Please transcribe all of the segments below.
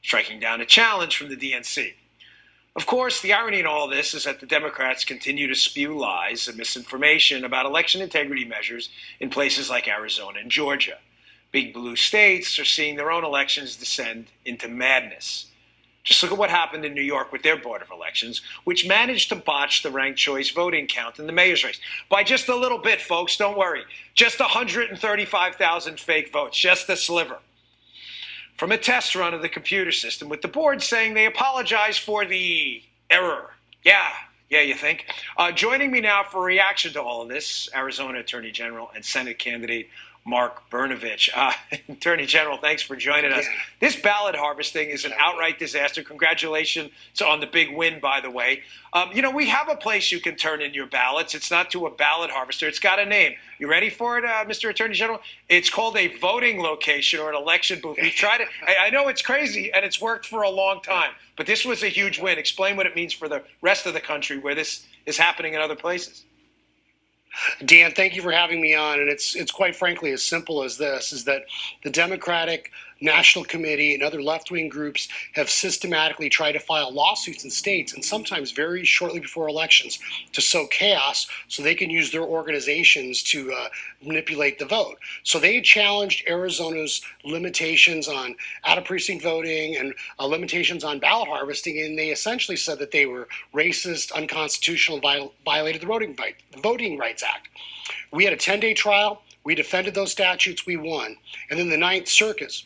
striking down a challenge from the DNC. Of course, the irony in all this is that the Democrats continue to spew lies and misinformation about election integrity measures in places like Arizona and Georgia. Big blue states are seeing their own elections descend into madness. Just look at what happened in New York with their Board of Elections, which managed to botch the ranked choice voting count in the mayor's race. By just a little bit, folks, don't worry. Just 135,000 fake votes, just a sliver. From a test run of the computer system, with the board saying they apologize for the error. Yeah, you think? Joining me now for a reaction to all of this, Arizona Attorney General and Senate candidate Mark Brnovich. Attorney General, thanks for joining us. This ballot harvesting is an outright disaster. Congratulations on the big win, by the way. We have a place you can turn in your ballots. It's not to a ballot harvester. It's got a name. You ready for it, Mr. Attorney General? It's called a voting location or an election booth. We've tried it. I know it's crazy, and it's worked for a long time, but this was a huge win. Explain what it means for the rest of the country where this is happening in other places. Dan, thank you for having me on. And it's quite frankly as simple as this, is that the Democratic National Committee and other left-wing groups have systematically tried to file lawsuits in states, and sometimes very shortly before elections, to sow chaos so they can use their organizations to manipulate the vote. So they challenged Arizona's limitations on out-of-precinct voting and limitations on ballot harvesting, and they essentially said that they were racist, unconstitutional, and violated the Voting Rights Act. We had a 10-day trial. We defended those statutes. We won. And then the Ninth Circuit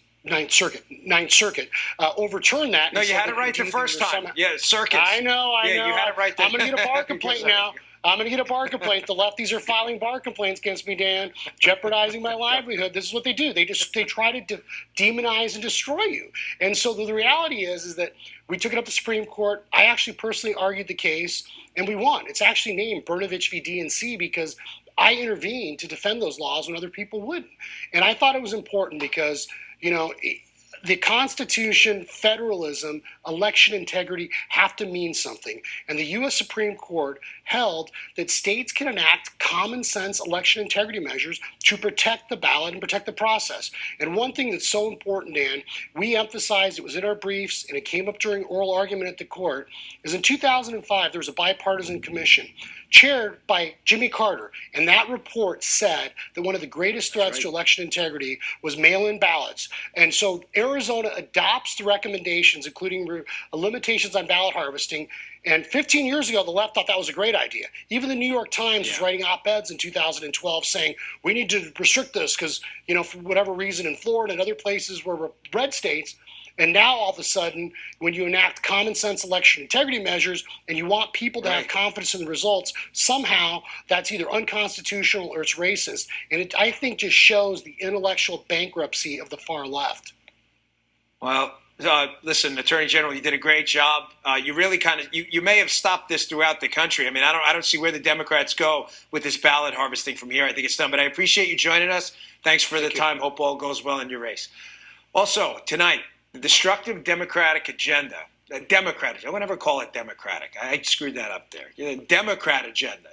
overturned that. No, you had it right the first time. Yeah, circuits. I know. Yeah, you had it right. I'm going to get a bar complaint now. I'm going to get a bar complaint. The lefties are filing bar complaints against me, Dan, jeopardizing my livelihood. This is what they do. They try to demonize and destroy you. And so the reality is that we took it up to the Supreme Court. I actually personally argued the case, and we won. It's actually named Brnovich v. DNC because I intervened to defend those laws when other people wouldn't. And I thought it was important because, the Constitution, federalism, election integrity have to mean something. And the U.S. Supreme Court held that states can enact common sense election integrity measures to protect the ballot and protect the process. And one thing that's so important, Dan, we emphasized, it was in our briefs and it came up during oral argument at the court, is in 2005 there was a bipartisan commission chaired by Jimmy Carter, and that report said that one of the greatest threats to election integrity was mail-in ballots. And so Arizona adopts the recommendations, including limitations on ballot harvesting, and 15 years ago, the left thought that was a great idea. Even the New York Times was writing op-eds in 2012 saying, we need to restrict this because, for whatever reason in Florida and other places where red states. And now all of a sudden, when you enact common sense election integrity measures and you want people to have confidence in the results, somehow that's either unconstitutional or it's racist. And it, I think, just shows the intellectual bankruptcy of the far left. Well, listen, Attorney General, you did a great job. You really you may have stopped this throughout the country. I mean, I don't see where the Democrats go with this ballot harvesting from here. I think it's done. But I appreciate you joining us. Thanks for the time. Hope all goes well in your race. Also, tonight, the destructive Democratic agenda, I would never call it Democratic. I screwed that up there. The Democrat agenda